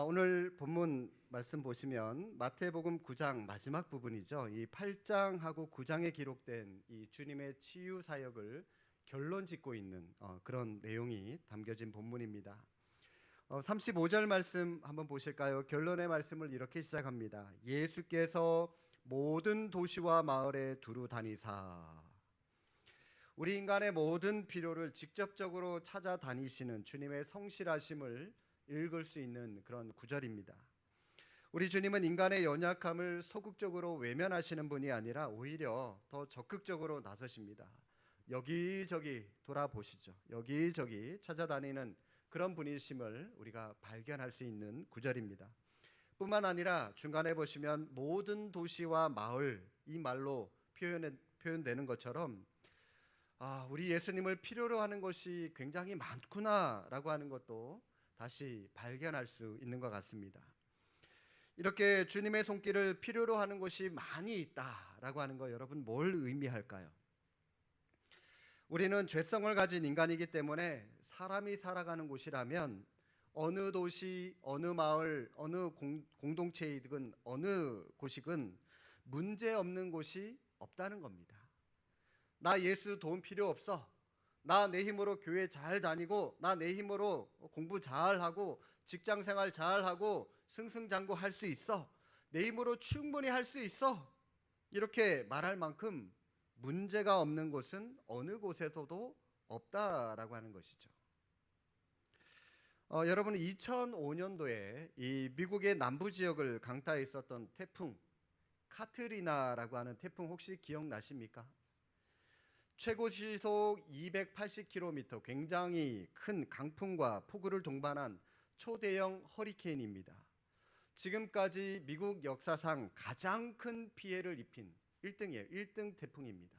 오늘 본문 말씀 보시면 마태복음 9장 마지막 부분이죠. 이 8장하고 9장에 기록된 이 주님의 치유 사역을 결론 짓고 있는 그런 내용이 담겨진 본문입니다. 35절 말씀 한번 보실까요? 결론의 말씀을 이렇게 시작합니다. 예수께서 모든 도시와 마을에 두루 다니사. 우리 인간의 모든 필요를 직접적으로 찾아다니시는 주님의 성실하심을 읽을 수 있는 그런 구절입니다. 우리 주님은 인간의 연약함을 소극적으로 외면하시는 분이 아니라 오히려 더 적극적으로 나서십니다. 여기저기 돌아보시죠. 여기저기 찾아다니는 그런 분이심을 우리가 발견할 수 있는 구절입니다. 뿐만 아니라 중간에 보시면 모든 도시와 마을, 이 말로 표현되는 것처럼 우리 예수님을 필요로 하는 것이 굉장히 많구나라고 하는 것도 다시 발견할 수 있는 것 같습니다. 이렇게 주님의 손길을 필요로 하는 곳이 많이 있다라고 하는 거 여러분 뭘 의미할까요? 우리는 죄성을 가진 인간이기 때문에 사람이 살아가는 곳이라면 어느 도시, 어느 마을, 어느 공동체이든 어느 곳이든 문제 없는 곳이 없다는 겁니다. 나 예수 도움 필요 없어. 나 내 힘으로 교회 잘 다니고 나 내 힘으로 공부 잘하고 직장생활 잘하고 승승장구할 수 있어. 내 힘으로 충분히 할 수 있어. 이렇게 말할 만큼 문제가 없는 곳은 어느 곳에서도 없다라고 하는 것이죠. 여러분 2005년도에 이 미국의 남부 지역을 강타해 있었던 태풍 카트리나라고 하는 태풍 혹시 기억나십니까? 최고 시속 280km 굉장히 큰 강풍과 폭우를 동반한 초대형 허리케인입니다. 지금까지 미국 역사상 가장 큰 피해를 입힌 1등 태풍입니다.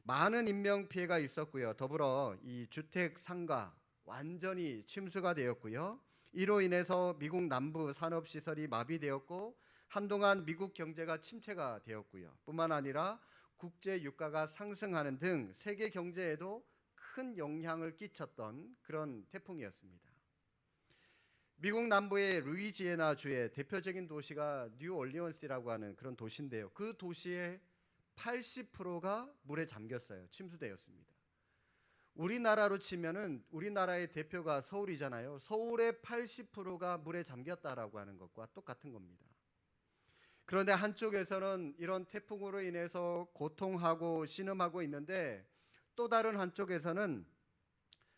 많은 인명 피해가 있었고요. 더불어 이 주택 상가 완전히 침수가 되었고요. 이로 인해서 미국 남부 산업시설이 마비되었고 한동안 미국 경제가 침체가 되었고요. 뿐만 아니라 국제 유가가 상승하는 등 세계 경제에도 큰 영향을 끼쳤던 그런 태풍이었습니다. 미국 남부의 루이지애나 주의 대표적인 도시가 뉴올리언스라고 하는 그런 도시인데요. 그 도시의 80%가 물에 잠겼어요. 침수되었습니다. 우리나라로 치면은 우리나라의 대표가 서울이잖아요. 서울의 80%가 물에 잠겼다라고 하는 것과 똑같은 겁니다. 그런데 한쪽에서는 이런 태풍으로 인해서 고통하고 신음하고 있는데 또 다른 한쪽에서는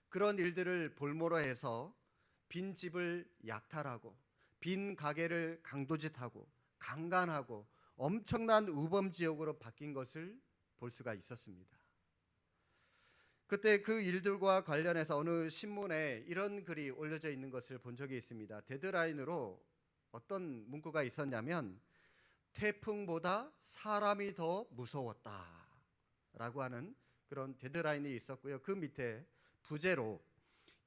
그런 일들을 볼모로 해서 빈 집을 약탈하고 빈 가게를 강도짓하고 강간하고 엄청난 우범 지역으로 바뀐 것을 볼 수가 있었습니다. 그때 그 일들과 관련해서 어느 신문에 이런 글이 올려져 있는 것을 본 적이 있습니다. 데드라인으로 어떤 문구가 있었냐면 태풍보다 사람이 더 무서웠다라고 하는 그런 데드라인이 있었고요. 그 밑에 부제로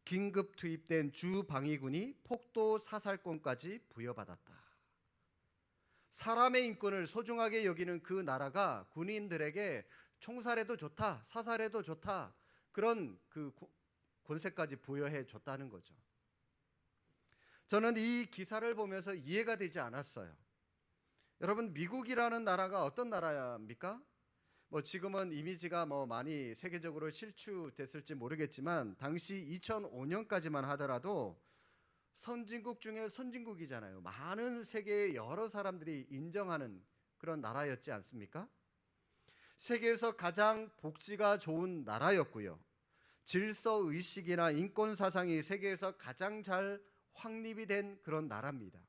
긴급 투입된 주방위군이 폭도 사살권까지 부여받았다. 사람의 인권을 소중하게 여기는 그 나라가 군인들에게 총살해도 좋다, 사살해도 좋다, 그런 그 권세까지 부여해 줬다는 거죠. 저는 이 기사를 보면서 이해가 되지 않았어요. 여러분 미국이라는 나라가 어떤 나라입니까? 지금은 이미지가 많이 세계적으로 실추됐을지 모르겠지만 당시 2005년까지만 하더라도 선진국 중에 선진국이잖아요. 많은 세계의 여러 사람들이 인정하는 그런 나라였지 않습니까? 세계에서 가장 복지가 좋은 나라였고요. 질서의식이나 인권사상이 세계에서 가장 잘 확립이 된 그런 나라입니다.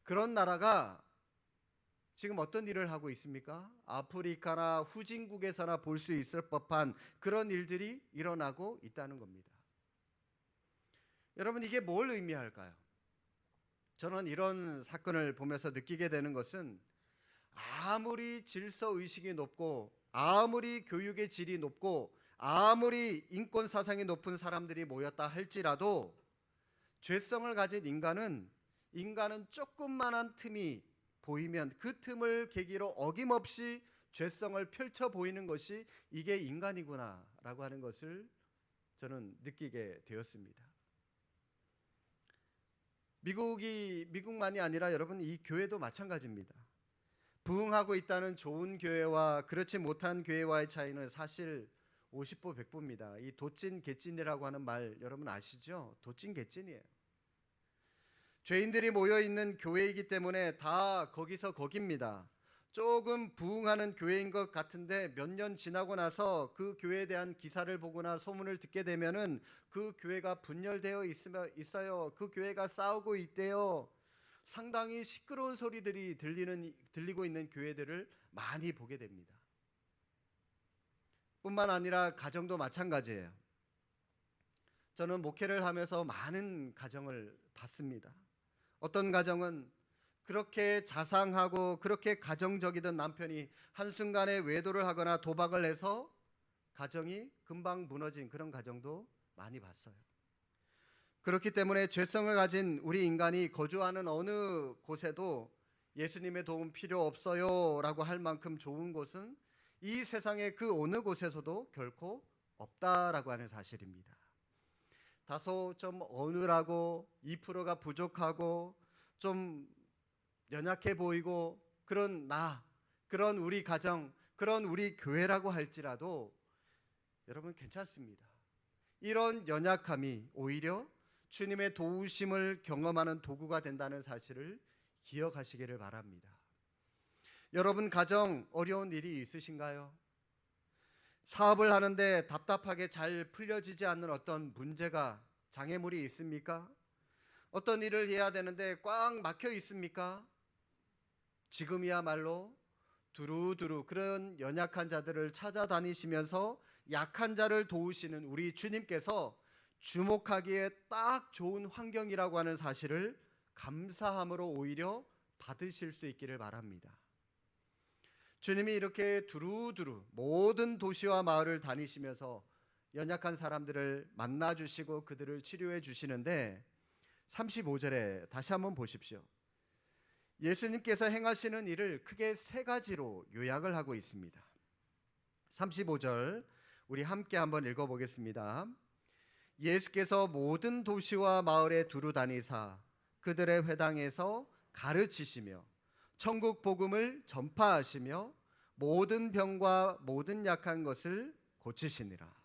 그런 나라가 지금 어떤 일을 하고 있습니까? 아프리카나 후진국에서나 볼 수 있을 법한 그런 일들이 일어나고 있다는 겁니다. 여러분 이게 뭘 의미할까요? 저는 이런 사건을 보면서 느끼게 되는 것은 아무리 질서의식이 높고 아무리 교육의 질이 높고 아무리 인권사상이 높은 사람들이 모였다 할지라도 죄성을 가진 인간은 조금만한 틈이 보이면 그 틈을 계기로 어김없이 죄성을 펼쳐 보이는 것이 이게 인간이구나라고 하는 것을 저는 느끼게 되었습니다. 미국만이 아니라 여러분 이 교회도 마찬가지입니다. 부흥하고 있다는 좋은 교회와 그렇지 못한 교회와의 차이는 사실 50보 100보입니다. 이 도찐 개찐이라고 하는 말 여러분 아시죠? 도찐 개찐이에요. 죄인들이 모여 있는 교회이기 때문에 다 거기서 거깁니다. 조금 부흥하는 교회인 것 같은데 몇 년 지나고 나서 그 교회에 대한 기사를 보거나 소문을 듣게 되면은 그 교회가 분열되어 있어요. 그 교회가 싸우고 있대요. 상당히 시끄러운 소리들이 들리고 있는 교회들을 많이 보게 됩니다. 뿐만 아니라 가정도 마찬가지예요. 저는 목회를 하면서 많은 가정을 봤습니다. 어떤 가정은 그렇게 자상하고 그렇게 가정적이던 남편이 한순간에 외도를 하거나 도박을 해서 가정이 금방 무너진 그런 가정도 많이 봤어요. 그렇기 때문에 죄성을 가진 우리 인간이 거주하는 어느 곳에도 예수님의 도움 필요 없어요 라고 할 만큼 좋은 곳은 이 세상의 그 어느 곳에서도 결코 없다라고 하는 사실입니다. 다소 좀 어눌하고 2%가 부족하고 좀 연약해 보이고 그런 그런 우리 가정, 그런 우리 교회라고 할지라도 여러분 괜찮습니다. 이런 연약함이 오히려 주님의 도우심을 경험하는 도구가 된다는 사실을 기억하시기를 바랍니다. 여러분 가정 어려운 일이 있으신가요? 사업을 하는데 답답하게 잘 풀려지지 않는 어떤 문제가 장애물이 있습니까? 어떤 일을 해야 되는데 꽉 막혀 있습니까? 지금이야말로 두루두루 그런 연약한 자들을 찾아다니시면서 약한 자를 도우시는 우리 주님께서 주목하기에 딱 좋은 환경이라고 하는 사실을 감사함으로 오히려 받으실 수 있기를 바랍니다. 주님이 이렇게 두루두루 모든 도시와 마을을 다니시면서 연약한 사람들을 만나주시고 그들을 치료해 주시는데 35절에 다시 한번 보십시오. 예수님께서 행하시는 일을 크게 세 가지로 요약을 하고 있습니다. 35절 우리 함께 한번 읽어보겠습니다. 예수께서 모든 도시와 마을에 두루 다니사 그들의 회당에서 가르치시며 천국 복음을 전파하시며 모든 병과 모든 약한 것을 고치시니라.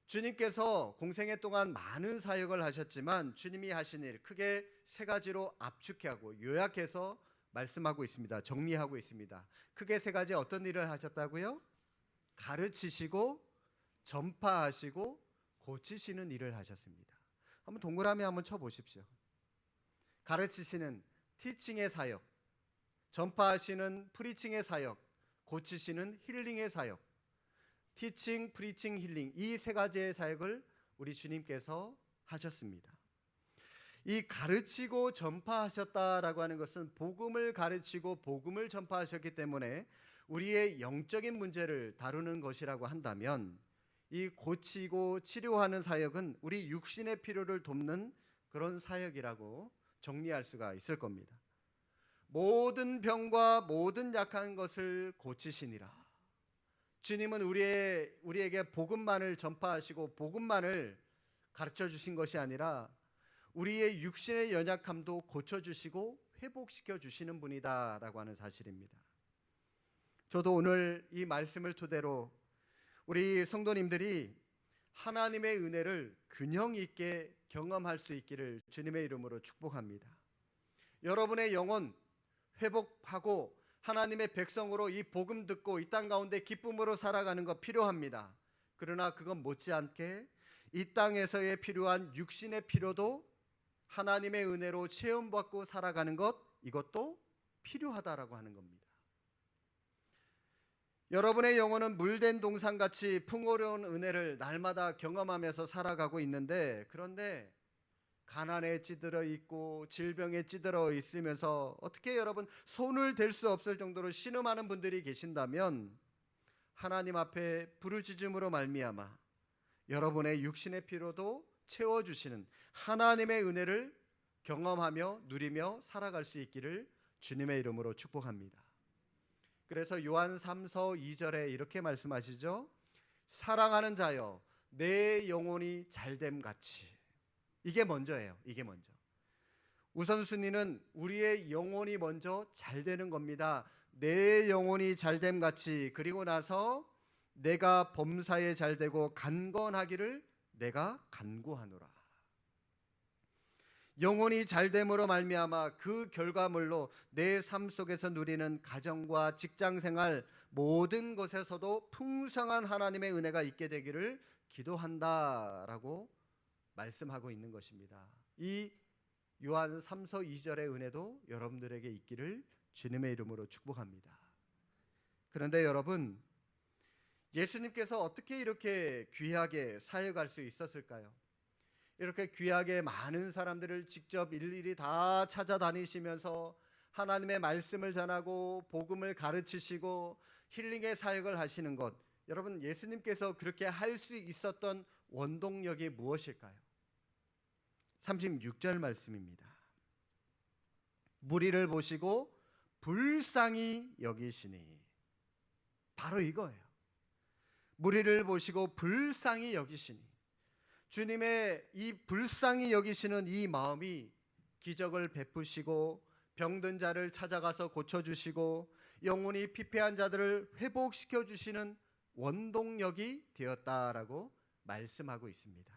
주님께서 공생애 동안 많은 사역을 하셨지만 주님이 하신 일 크게 세 가지로 압축하고 요약해서 말씀하고 있습니다. 정리하고 있습니다. 크게 세 가지 어떤 일을 하셨다고요? 가르치시고 전파하시고 고치시는 일을 하셨습니다. 한번 동그라미 한번 쳐보십시오. 가르치시는 티칭의 사역, 전파하시는 프리칭의 사역, 고치시는 힐링의 사역. 티칭, 프리칭, 힐링 이 세 가지의 사역을 우리 주님께서 하셨습니다. 이 가르치고 전파하셨다라고 하는 것은 복음을 가르치고 복음을 전파하셨기 때문에 우리의 영적인 문제를 다루는 것이라고 한다면 이 고치고 치료하는 사역은 우리 육신의 필요를 돕는 그런 사역이라고 정리할 수가 있을 겁니다. 모든 병과 모든 약한 것을 고치시니라. 주님은 우리에게 복음만을 전파하시고 복음만을 가르쳐 주신 것이 아니라 우리의 육신의 연약함도 고쳐주시고 회복시켜 주시는 분이다라고 하는 사실입니다. 저도 오늘 이 말씀을 토대로 우리 성도님들이 하나님의 은혜를 균형 있게 경험할 수 있기를 주님의 이름으로 축복합니다. 여러분의 영혼 회복하고 하나님의 백성으로 이 복음 듣고 이 땅 가운데 기쁨으로 살아가는 것 필요합니다. 그러나 그건 못지않게 이 땅에서의 필요한 육신의 필요도 하나님의 은혜로 체험받고 살아가는 것 이것도 필요하다라고 하는 겁니다. 여러분의 영혼은 물된 동산같이 풍요로운 은혜를 날마다 경험하면서 살아가고 있는데 그런데 가난에 찌들어 있고 질병에 찌들어 있으면서 어떻게 여러분 손을 댈 수 없을 정도로 신음하는 분들이 계신다면 하나님 앞에 부르짖음으로 말미암아 여러분의 육신의 필요도 채워주시는 하나님의 은혜를 경험하며 누리며 살아갈 수 있기를 주님의 이름으로 축복합니다. 그래서 요한 3서 2절에 이렇게 말씀하시죠. 사랑하는 자여 내 영혼이 잘됨 같이. 이게 먼저예요. 이게 먼저. 우선순위는 우리의 영혼이 먼저 잘 되는 겁니다. 내 영혼이 잘됨 같이, 그리고 나서 내가 범사에 잘 되고 간건하기를 내가 간구하노라. 영혼이 잘됨으로 말미암아 그 결과물로 내 삶 속에서 누리는 가정과 직장생활 모든 것에서도 풍성한 하나님의 은혜가 있게 되기를 기도한다라고 말씀하고 있는 것입니다. 이 요한 3서 2절의 은혜도 여러분들에게 있기를 주님의 이름으로 축복합니다. 그런데 여러분, 예수님께서 어떻게 이렇게 귀하게 사역할 수 있었을까요? 이렇게 귀하게 많은 사람들을 직접 일일이 다 찾아다니시면서 하나님의 말씀을 전하고 복음을 가르치시고 힐링의 사역을 하시는 것, 여러분, 예수님께서 그렇게 할 수 있었던 원동력이 무엇일까요? 36절 말씀입니다. 무리를 보시고 불쌍히 여기시니, 바로 이거예요. 무리를 보시고 불쌍히 여기시니, 주님의 이 불쌍히 여기시는 이 마음이 기적을 베푸시고 병든 자를 찾아가서 고쳐주시고 영혼이 피폐한 자들을 회복시켜 주시는 원동력이 되었다라고 말씀하고 있습니다.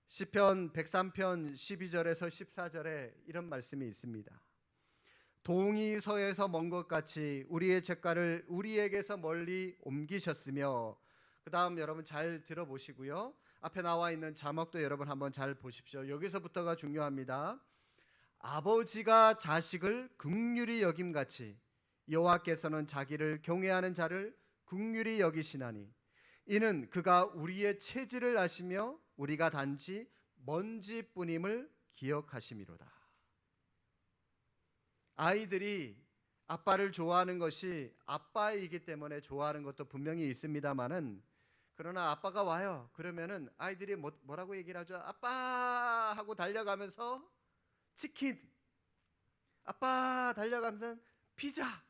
시편 103편 12절에서 14절에 이런 말씀이 있습니다. 동이 서에서 먼 것 같이 우리의 죄가를 우리에게서 멀리 옮기셨으며, 그 다음 여러분 잘 들어보시고요. 앞에 나와 있는 자막도 여러분 한번 잘 보십시오. 여기서부터가 중요합니다. 아버지가 자식을 긍휼히 여김같이 여호와께서는 자기를 경외하는 자를 긍휼히 여기시나니, 이는 그가 우리의 체질을 아시며 우리가 단지 먼지뿐임을 기억하심이로다. 아이들이 아빠를 좋아하는 것이 아빠이기 때문에 좋아하는 것도 분명히 있습니다만은, 그러나 아빠가 와요. 그러면은 아이들이 뭐라고 얘기를 하죠? 아빠 하고 달려가면서 치킨, 아빠 달려가면서 피자.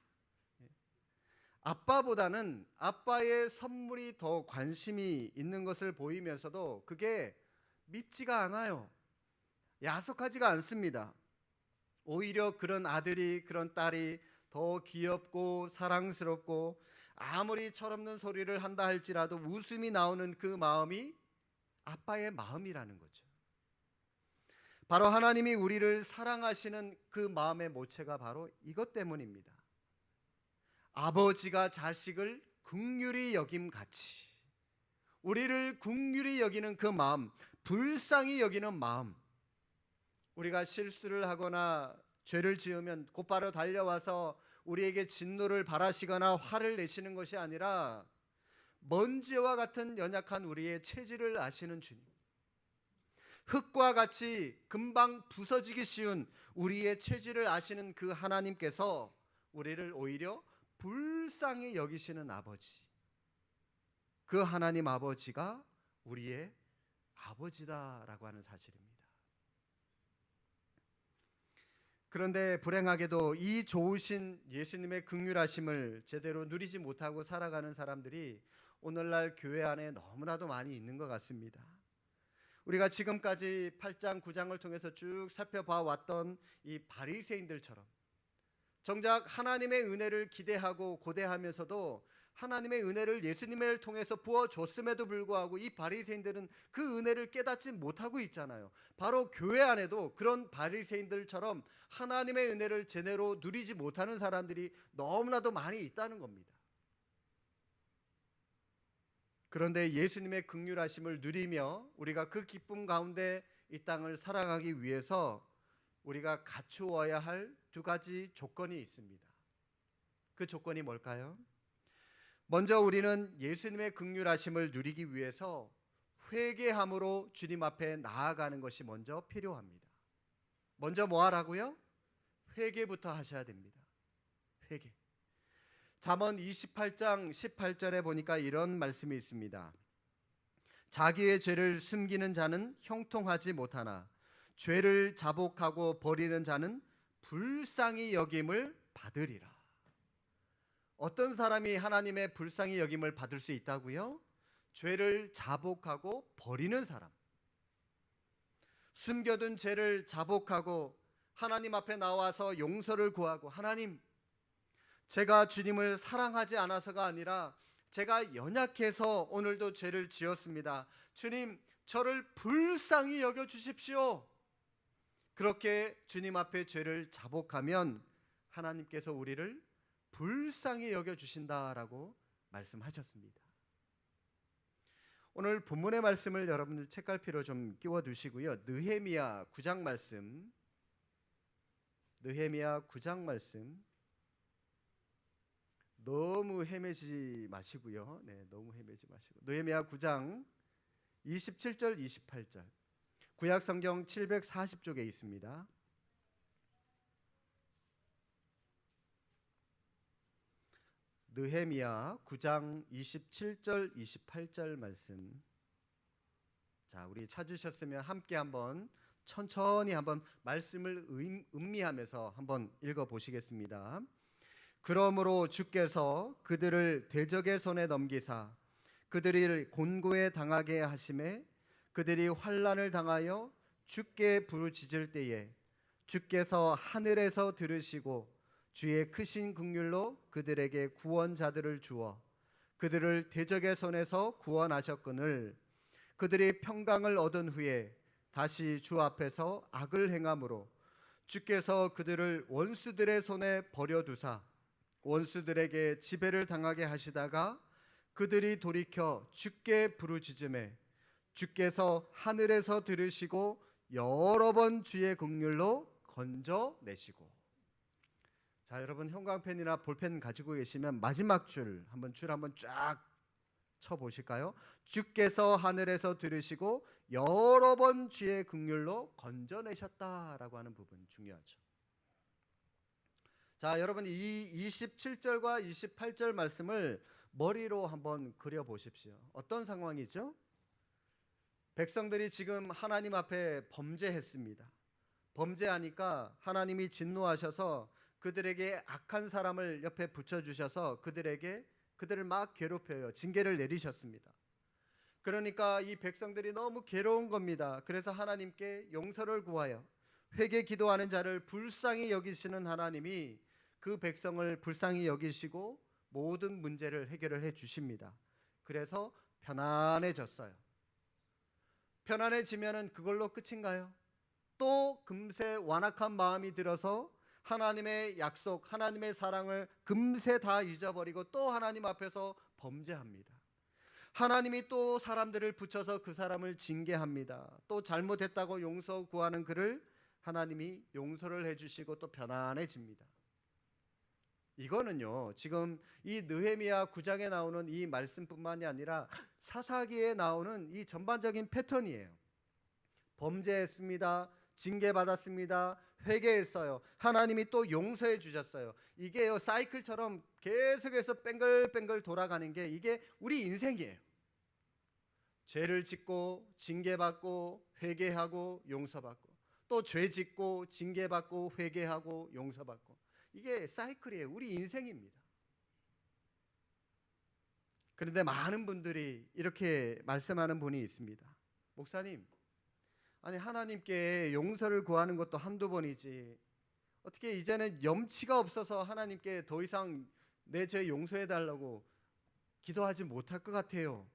아빠보다는 아빠의 선물이 더 관심이 있는 것을 보이면서도 그게 밉지가 않아요. 야속하지가 않습니다. 오히려 그런 아들이, 그런 딸이 더 귀엽고 사랑스럽고 아무리 철없는 소리를 한다 할지라도 웃음이 나오는 그 마음이 아빠의 마음이라는 거죠. 바로 하나님이 우리를 사랑하시는 그 마음의 모체가 바로 이것 때문입니다. 아버지가 자식을 긍휼히 여김같이, 우리를 긍휼히 여기는 그 마음, 불쌍히 여기는 마음. 우리가 실수를 하거나 죄를 지으면 곧바로 달려와서 우리에게 진노를 바라시거나 화를 내시는 것이 아니라 먼지와 같은 연약한 우리의 체질을 아시는 주님, 흙과 같이 금방 부서지기 쉬운 우리의 체질을 아시는 그 하나님께서 우리를 오히려 불쌍히 여기시는 아버지, 그 하나님 아버지가 우리의 아버지다라고 하는 사실입니다. 그런데 불행하게도 이 좋으신 예수님의 긍휼하심을 제대로 누리지 못하고 살아가는 사람들이 오늘날 교회 안에 너무나도 많이 있는 것 같습니다. 우리가 지금까지 8장 9장을 통해서 쭉 살펴봐 왔던 이 바리새인들처럼 정작 하나님의 은혜를 기대하고 고대하면서도 하나님의 은혜를 예수님을 통해서 부어줬음에도 불구하고 이 바리새인들은 그 은혜를 깨닫지 못하고 있잖아요. 바로 교회 안에도 그런 바리새인들처럼 하나님의 은혜를 제대로 누리지 못하는 사람들이 너무나도 많이 있다는 겁니다. 그런데 예수님의 긍휼하심을 누리며 우리가 그 기쁨 가운데 이 땅을 살아가기 위해서 우리가 갖추어야 할 두 가지 조건이 있습니다. 그 조건이 뭘까요? 먼저 우리는 예수님의 긍휼하심을 누리기 위해서 회개함으로 주님 앞에 나아가는 것이 먼저 필요합니다. 먼저 뭐 하라고요? 회개부터 하셔야 됩니다. 회개. 잠언 28장 18절에 보니까 이런 말씀이 있습니다. 자기의 죄를 숨기는 자는 형통하지 못하나 죄를 자복하고 버리는 자는 불쌍히 여김을 받으리라. 어떤 사람이 하나님의 불쌍히 여김을 받을 수 있다고요? 죄를 자복하고 버리는 사람. 숨겨둔 죄를 자복하고 하나님 앞에 나와서 용서를 구하고, 하나님, 제가 주님을 사랑하지 않아서가 아니라 제가 연약해서 오늘도 죄를 지었습니다. 주님, 저를 불쌍히 여겨 주십시오. 그렇게 주님 앞에 죄를 자복하면 하나님께서 우리를 불쌍히 여겨 주신다라고 말씀하셨습니다. 오늘 본문의 말씀을 여러분들 책갈피로 좀 끼워 두시고요. 느헤미야 9장 말씀, 느헤미야 9장 말씀, 너무 헤매지 마시고요. 네, 너무 헤매지 마시고. 느헤미야 9장 27절 28절. 구약 성경 740쪽에 있습니다. 느헤미야 9장 27절 28절 말씀. 자, 우리 찾으셨으면 함께 한번 천천히 한번 말씀을 음미하면서 한번 읽어 보시겠습니다. 그러므로 주께서 그들을 대적의 손에 넘기사 그들이 곤고에 당하게 하심에 그들이 환난을 당하여 주께 부르짖을 때에 주께서 하늘에서 들으시고 주의 크신 긍휼로 그들에게 구원자들을 주어 그들을 대적의 손에서 구원하셨거늘 그들이 평강을 얻은 후에 다시 주 앞에서 악을 행함으로 주께서 그들을 원수들의 손에 버려두사 원수들에게 지배를 당하게 하시다가 그들이 돌이켜 주께 부르짖음에 주께서 하늘에서 들으시고 여러 번 주의 긍휼로 건져내시고. 자, 여러분 형광펜이나 볼펜 가지고 계시면 마지막 줄 한번 쫙 쳐보실까요? 주께서 하늘에서 들으시고 여러 번 주의 긍휼로 건져내셨다라고 하는 부분 중요하죠. 자, 여러분 이 27절과 28절 말씀을 머리로 한번 그려보십시오. 어떤 상황이죠? 백성들이 지금 하나님 앞에 범죄했습니다. 범죄하니까 하나님이 진노하셔서 그들에게 악한 사람을 옆에 붙여주셔서 그들을 막 괴롭혀요. 징계를 내리셨습니다. 그러니까 이 백성들이 너무 괴로운 겁니다. 그래서 하나님께 용서를 구하여 회개 기도하는 자를 불쌍히 여기시는 하나님이 그 백성을 불쌍히 여기시고 모든 문제를 해결을 해 주십니다. 그래서 편안해졌어요. 편안해지면은 그걸로 끝인가요? 또 금세 완악한 마음이 들어서 하나님의 약속, 하나님의 사랑을 금세 다 잊어버리고 또 하나님 앞에서 범죄합니다. 하나님이 또 사람들을 붙여서 그 사람을 징계합니다. 또 잘못했다고 용서 구하는 그를 하나님이 용서를 해주시고 또 편안해집니다. 이거는요, 지금 이 느헤미야 9장에 나오는 이 말씀뿐만이 아니라 사사기에 나오는 이 전반적인 패턴이에요. 범죄했습니다. 징계받았습니다. 회개했어요. 하나님이 또 용서해 주셨어요. 이게요, 사이클처럼 계속해서 뺑글뺑글 돌아가는 게 이게 우리 인생이에요. 죄를 짓고 징계받고 회개하고 용서받고 또 죄 짓고 징계받고 회개하고 용서받고, 이게 사이클이에요. 우리 인생입니다. 그런데 많은 분들이 이렇게 말씀하는 분이 있습니다. 목사님, 아니 하나님께 용서를 구하는 것도 한두 번이지 어떻게 이제는 염치가 없어서 하나님께 더 이상 내 죄 용서해 달라고 기도하지 못할 것 같아요.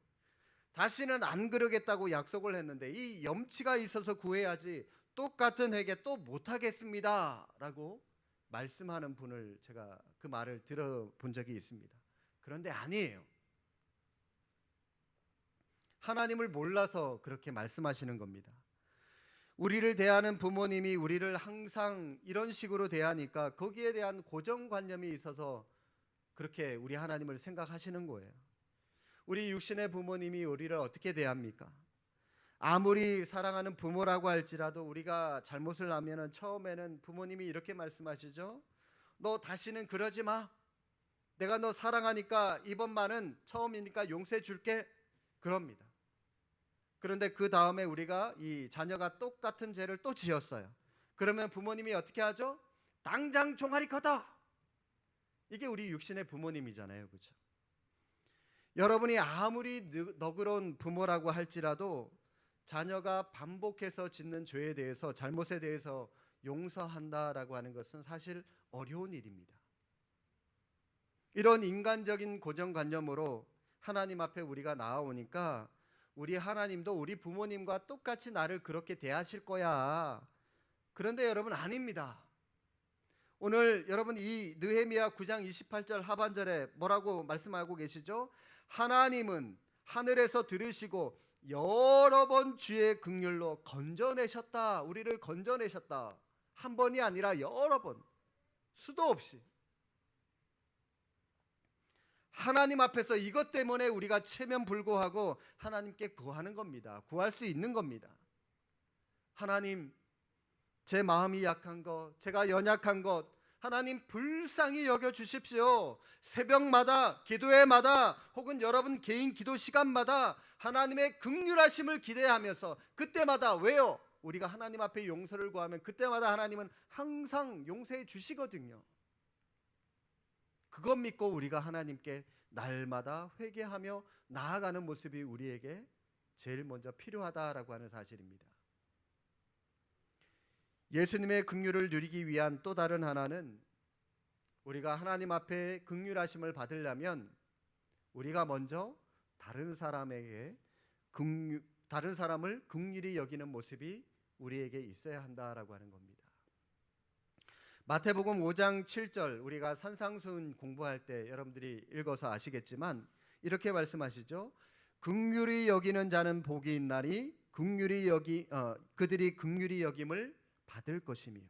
다시는 안 그러겠다고 약속을 했는데 이 염치가 있어서 구해야지 똑같은 회개 또 못하겠습니다 라고 말씀하는 분을 제가 그 말을 들어본 적이 있습니다. 그런데 아니에요. 하나님을 몰라서 그렇게 말씀하시는 겁니다. 우리를 대하는 부모님이 우리를 항상 이런 식으로 대하니까 거기에 대한 고정관념이 있어서 그렇게 우리 하나님을 생각하시는 거예요. 우리 육신의 부모님이 우리를 어떻게 대합니까? 아무리 사랑하는 부모라고 할지라도 우리가 잘못을 하면은 처음에는 부모님이 이렇게 말씀하시죠. 너 다시는 그러지 마. 내가 너 사랑하니까 이번만은 처음이니까 용서해 줄게. 그럽니다. 그런데 그 다음에 우리가 이 자녀가 똑같은 죄를 또 지었어요. 그러면 부모님이 어떻게 하죠? 당장 종아리 걷어. 이게 우리 육신의 부모님이잖아요. 그렇죠? 여러분이 아무리 너그러운 부모라고 할지라도 자녀가 반복해서 짓는 죄에 대해서, 잘못에 대해서 용서한다라고 하는 것은 사실 어려운 일입니다. 이런 인간적인 고정관념으로 하나님 앞에 우리가 나아오니까 우리 하나님도 우리 부모님과 똑같이 나를 그렇게 대하실 거야. 그런데 여러분, 아닙니다. 오늘 여러분 이 느헤미야 9장 28절 하반절에 뭐라고 말씀하고 계시죠? 하나님은 하늘에서 들으시고 여러 번 주의 긍휼로 건져내셨다. 우리를 건져내셨다. 한 번이 아니라 여러 번, 수도 없이. 하나님 앞에서 이것 때문에 우리가 체면불고하고 하나님께 구하는 겁니다. 구할 수 있는 겁니다. 하나님, 제 마음이 약한 것, 제가 연약한 것, 하나님 불쌍히 여겨 주십시오. 새벽마다, 기도회마다, 혹은 여러분 개인 기도 시간마다 하나님의 긍휼하심을 기대하면서 그때마다, 왜요? 우리가 하나님 앞에 용서를 구하면 그때마다 하나님은 항상 용서해 주시거든요. 그것 믿고 우리가 하나님께 날마다 회개하며 나아가는 모습이 우리에게 제일 먼저 필요하다라고 하는 사실입니다. 예수님의 긍휼을 누리기 위한 또 다른 하나는, 우리가 하나님 앞에 긍휼하심을 받으려면 우리가 먼저 다른 사람을 긍휼히 여기는 모습이 우리에게 있어야 한다라고 하는 겁니다. 마태복음 5장 7절, 우리가 산상수훈 공부할 때 여러분들이 읽어서 아시겠지만 이렇게 말씀하시죠. 긍휼히 여기는 자는 복이 있나니 그들이 긍휼히 여김을 받을 것이며.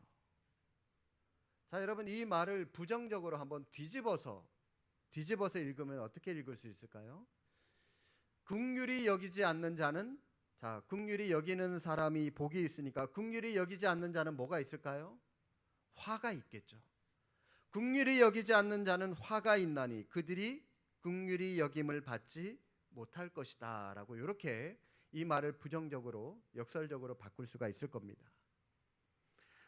자, 여러분, 이 말을 부정적으로 한번 뒤집어서 읽으면 어떻게 읽을 수 있을까요? 긍휼히 여기지 않는 자는, 자, 긍휼히 여기는 사람이 복이 있으니까 긍휼히 여기지 않는 자는 뭐가 있을까요? 화가 있겠죠. 긍휼히 여기지 않는 자는 화가 있나니 그들이 긍휼히 여김을 받지 못할 것이다 라고, 이렇게 이 말을 부정적으로, 역설적으로 바꿀 수가 있을 겁니다.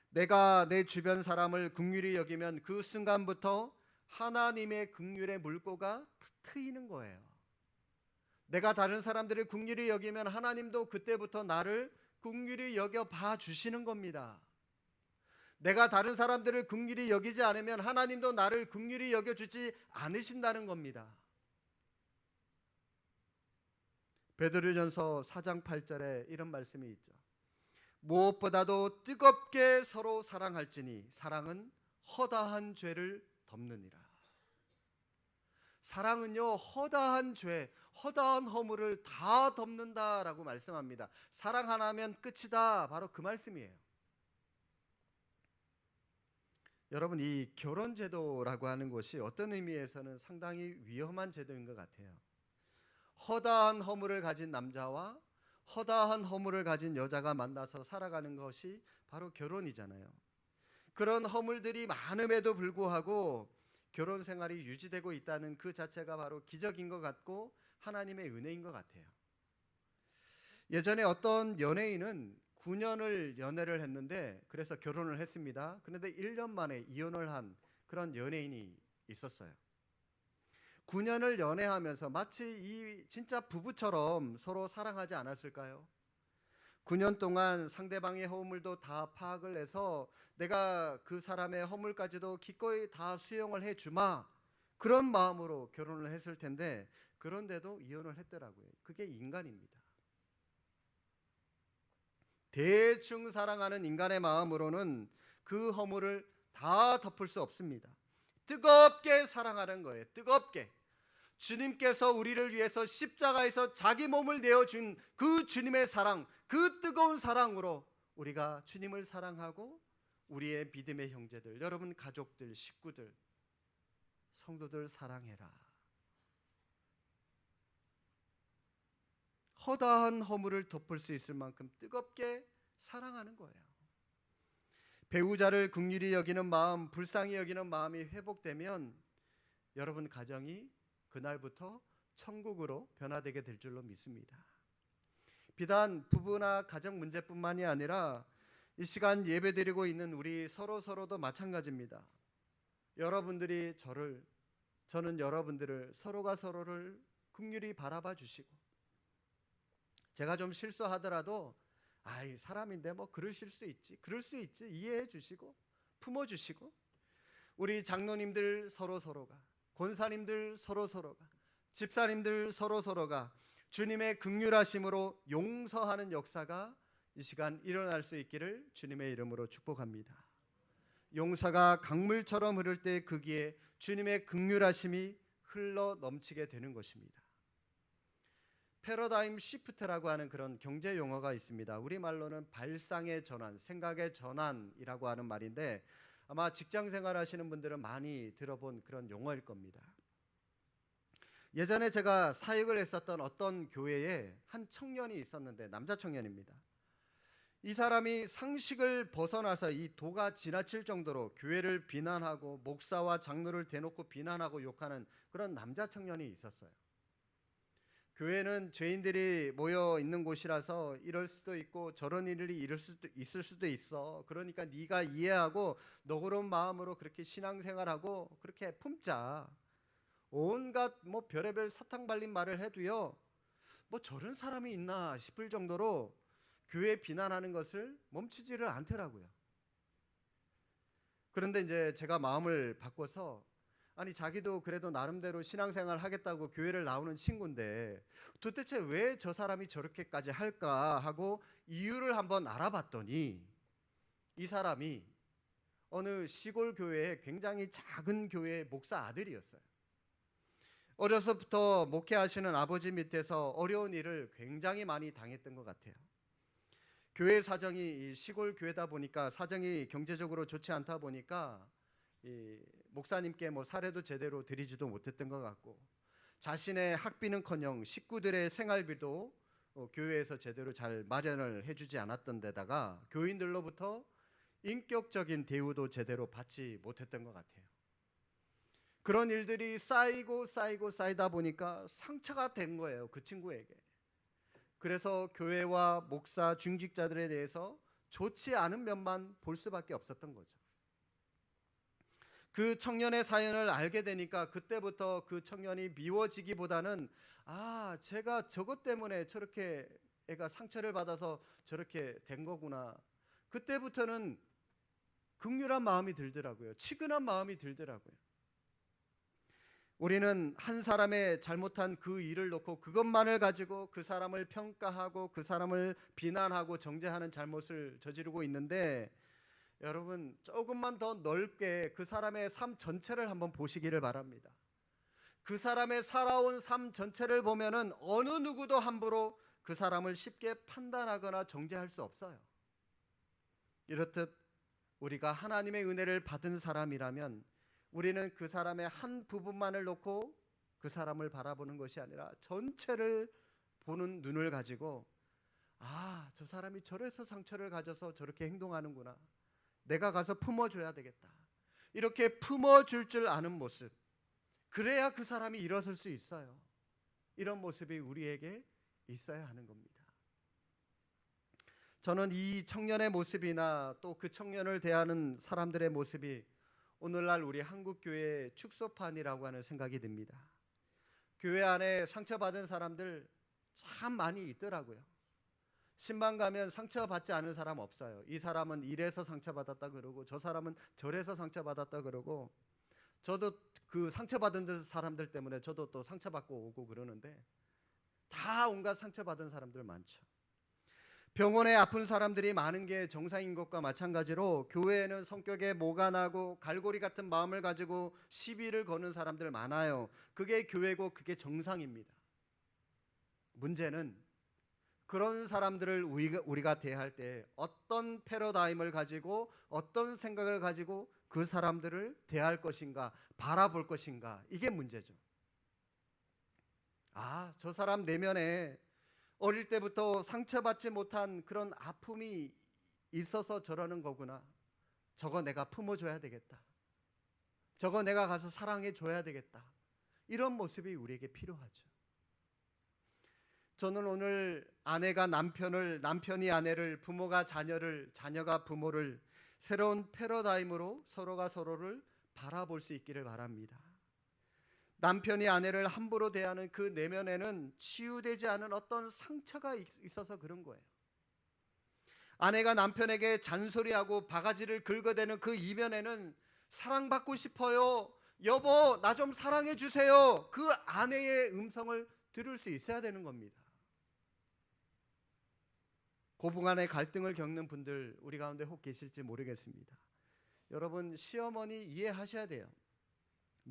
내가 내 주변 사람을 긍휼히 여기면 그 순간부터 하나님의 긍휼의 물꼬가 트이는 거예요. 내가 다른 사람들을 긍휼히 여기면 하나님도 그때부터 나를 긍휼히 여겨 봐 주시는 겁니다. 내가 다른 사람들을 긍휼히 여기지 않으면 하나님도 나를 긍휼히 여겨주지 않으신다는 겁니다. 베드로전서 4장 8절에 이런 말씀이 있죠. 무엇보다도 뜨겁게 서로 사랑할지니 사랑은 허다한 죄를 덮느니라. 사랑은요, 허다한 죄, 허다한 허물을 다 덮는다라고 말씀합니다. 사랑 하나면 끝이다, 바로 그 말씀이에요. 여러분, 이 결혼제도라고 하는 것이 어떤 의미에서는 상당히 위험한 제도인 것 같아요. 허다한 허물을 가진 남자와 허다한 허물을 가진 여자가 만나서 살아가는 것이 바로 결혼이잖아요. 그런 허물들이 많음에도 불구하고 결혼 생활이 유지되고 있다는 그 자체가 바로 기적인 것 같고 하나님의 은혜인 것 같아요. 예전에 어떤 연예인은 9년을 연애를 했는데, 그래서 결혼을 했습니다. 그런데 1년 만에 이혼을 한 그런 연예인이 있었어요. 9년을 연애하면서 마치 이 진짜 부부처럼 서로 사랑하지 않았을까요? 9년 동안 상대방의 허물도 다 파악을 해서 내가 그 사람의 허물까지도 기꺼이 다 수용을 해주마, 그런 마음으로 결혼을 했을 텐데, 그런데도 이혼을 했더라고요. 그게 인간입니다. 대충 사랑하는 인간의 마음으로는 그 허물을 다 덮을 수 없습니다. 뜨겁게 사랑하는 거예요. 뜨겁게. 주님께서 우리를 위해서 십자가에서 자기 몸을 내어준 그 주님의 사랑, 그 뜨거운 사랑으로 우리가 주님을 사랑하고 우리의 믿음의 형제들, 여러분 가족들, 식구들, 성도들 사랑해라. 허다한 허물을 덮을 수 있을 만큼 뜨겁게 사랑하는 거예요. 배우자를 긍휼히 여기는 마음, 불쌍히 여기는 마음이 회복되면 여러분 가정이 그날부터 천국으로 변화되게 될 줄로 믿습니다. 비단 부부나 가정 문제뿐만이 아니라 이 시간 예배드리고 있는 우리 서로도 마찬가지입니다. 여러분들이 저는 여러분들을, 서로가 서로를 긍휼히 바라봐 주시고 제가 좀 실수하더라도 아이 사람인데 뭐 그러실 수 있지, 그럴 수 있지, 이해해 주시고 품어 주시고, 우리 장로님들 서로서로가, 권사님들 서로서로가, 집사님들 서로서로가 주님의 긍휼하심으로 용서하는 역사가 이 시간 일어날 수 있기를 주님의 이름으로 축복합니다. 용서가 강물처럼 흐를 때 거기에 주님의 긍휼하심이 흘러 넘치게 되는 것입니다. 패러다임 시프트라고 하는 그런 경제 용어가 있습니다. 우리말로는 발상의 전환, 생각의 전환이라고 하는 말인데 아마 직장 생활 하시는 분들은 많이 들어본 그런 용어일 겁니다. 예전에 제가 사역을 했었던 어떤 교회에 한 청년이 있었는데, 남자 청년입니다. 이 사람이 상식을 벗어나서 이 도가 지나칠 정도로 교회를 비난하고 목사와 장로를 대놓고 비난하고 욕하는 그런 남자 청년이 있었어요. 교회는 죄인들이 모여 있는 곳이라서 이럴 수도 있고 저런 일이 있을 수도 있어. 그러니까 네가 이해하고 너그러운 마음으로 그렇게 신앙생활하고 그렇게 품자. 온갖 뭐 별의별 사탕 발린 말을 해도요, 뭐 저런 사람이 있나 싶을 정도로 교회 비난하는 것을 멈추지를 않더라고요. 그런데 이제 제가 마음을 바꿔서, 아니 자기도 그래도 나름대로 신앙생활 하겠다고 교회를 나오는 친구인데 도대체 왜 저 사람이 저렇게까지 할까 하고 이유를 한번 알아봤더니, 이 사람이 어느 시골 교회의 굉장히 작은 교회의 목사 아들이었어요. 어려서부터 목회하시는 아버지 밑에서 어려운 일을 굉장히 많이 당했던 것 같아요. 교회 사정이 시골 교회다 보니까 사정이 경제적으로 좋지 않다 보니까 이 목사님께 뭐 사례도 제대로 드리지도 못했던 것 같고, 자신의 학비는커녕 식구들의 생활비도 교회에서 제대로 잘 마련을 해주지 않았던 데다가 교인들로부터 인격적인 대우도 제대로 받지 못했던 것 같아요. 그런 일들이 쌓이다 보니까 상처가 된 거예요, 그 친구에게. 그래서 교회와 목사, 중직자들에 대해서 좋지 않은 면만 볼 수밖에 없었던 거죠. 그 청년의 사연을 알게 되니까 그때부터 그 청년이 미워지기보다는, 아, 제가 저것 때문에 저렇게 애가 상처를 받아서 저렇게 된 거구나. 그때부터는 긍휼한 마음이 들더라고요. 치근한 마음이 들더라고요. 우리는 한 사람의 잘못한 그 일을 놓고 그것만을 가지고 그 사람을 평가하고 그 사람을 비난하고 정죄하는 잘못을 저지르고 있는데, 여러분 조금만 더 넓게 그 사람의 삶 전체를 한번 보시기를 바랍니다. 그 사람의 살아온 삶 전체를 보면은 어느 누구도 함부로 그 사람을 쉽게 판단하거나 정죄할 수 없어요. 이렇듯 우리가 하나님의 은혜를 받은 사람이라면 우리는 그 사람의 한 부분만을 놓고 그 사람을 바라보는 것이 아니라 전체를 보는 눈을 가지고, 아, 저 사람이 저래서 상처를 가져서 저렇게 행동하는구나. 내가 가서 품어줘야 되겠다. 이렇게 품어줄 줄 아는 모습, 그래야 그 사람이 일어설 수 있어요. 이런 모습이 우리에게 있어야 하는 겁니다. 저는 이 청년의 모습이나 또 그 청년을 대하는 사람들의 모습이 오늘날 우리 한국교회의 축소판이라고 하는 생각이 듭니다. 교회 안에 상처받은 사람들 참 많이 있더라고요. 신방 가면 상처받지 않은 사람 없어요. 이 사람은 이래서 상처받았다 그러고 저 사람은 저래서 상처받았다 그러고, 저도 그 상처받은 사람들 때문에 저도 또 상처받고 오고 그러는데 다 온갖 상처받은 사람들 많죠. 병원에 아픈 사람들이 많은 게 정상인 것과 마찬가지로 교회에는 성격에 모가 나고 갈고리 같은 마음을 가지고 시비를 거는 사람들 많아요. 그게 교회고 그게 정상입니다. 문제는 그런 사람들을 우리가 대할 때 어떤 패러다임을 가지고 어떤 생각을 가지고 그 사람들을 대할 것인가, 바라볼 것인가, 이게 문제죠. 아, 저 사람 내면에 어릴 때부터 상처받지 못한 그런 아픔이 있어서 저러는 거구나. 저거 내가 품어줘야 되겠다. 저거 내가 가서 사랑해줘야 되겠다. 이런 모습이 우리에게 필요하죠. 저는 오늘 아내가 남편을, 남편이 아내를, 부모가 자녀를, 자녀가 부모를 새로운 패러다임으로 서로가 서로를 바라볼 수 있기를 바랍니다. 남편이 아내를 함부로 대하는 그 내면에는 치유되지 않은 어떤 상처가 있어서 그런 거예요. 아내가 남편에게 잔소리하고 바가지를 긁어대는 그 이면에는 사랑받고 싶어요. 여보, 나 좀 사랑해 주세요. 그 아내의 음성을 들을 수 있어야 되는 겁니다. 고부간의 갈등을 겪는 분들 우리 가운데 혹 계실지 모르겠습니다. 여러분, 시어머니 이해하셔야 돼요.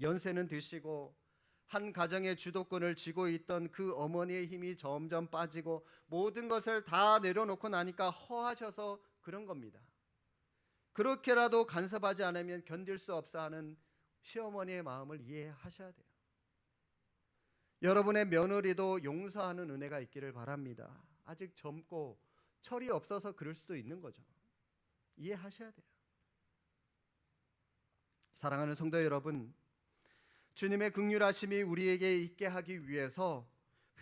연세는 드시고 한 가정의 주도권을 쥐고 있던 그 어머니의 힘이 점점 빠지고 모든 것을 다 내려놓고 나니까 허하셔서 그런 겁니다. 그렇게라도 간섭하지 않으면 견딜 수 없어 하는 시어머니의 마음을 이해하셔야 돼요. 여러분의 며느리도 용서하는 은혜가 있기를 바랍니다. 아직 젊고 철이 없어서 그럴 수도 있는 거죠. 이해하셔야 돼요. 사랑하는 성도 여러분, 주님의 긍휼하심이 우리에게 있게 하기 위해서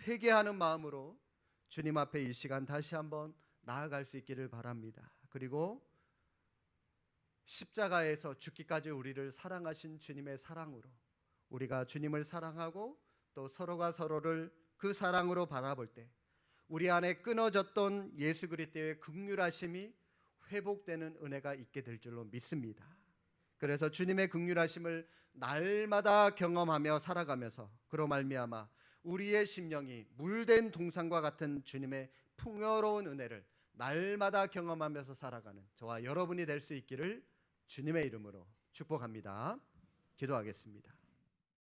회개하는 마음으로 주님 앞에 이 시간 다시 한번 나아갈 수 있기를 바랍니다. 그리고 십자가에서 죽기까지 우리를 사랑하신 주님의 사랑으로 우리가 주님을 사랑하고 또 서로가 서로를 그 사랑으로 바라볼 때 우리 안에 끊어졌던 예수 그리스도의 긍휼하심이 회복되는 은혜가 있게 될 줄로 믿습니다. 그래서 주님의 긍휼하심을 날마다 경험하며 살아가면서 그로 말미암아 우리의 심령이 물된 동산과 같은 주님의 풍요로운 은혜를 날마다 경험하면서 살아가는 저와 여러분이 될 수 있기를 주님의 이름으로 축복합니다. 기도하겠습니다.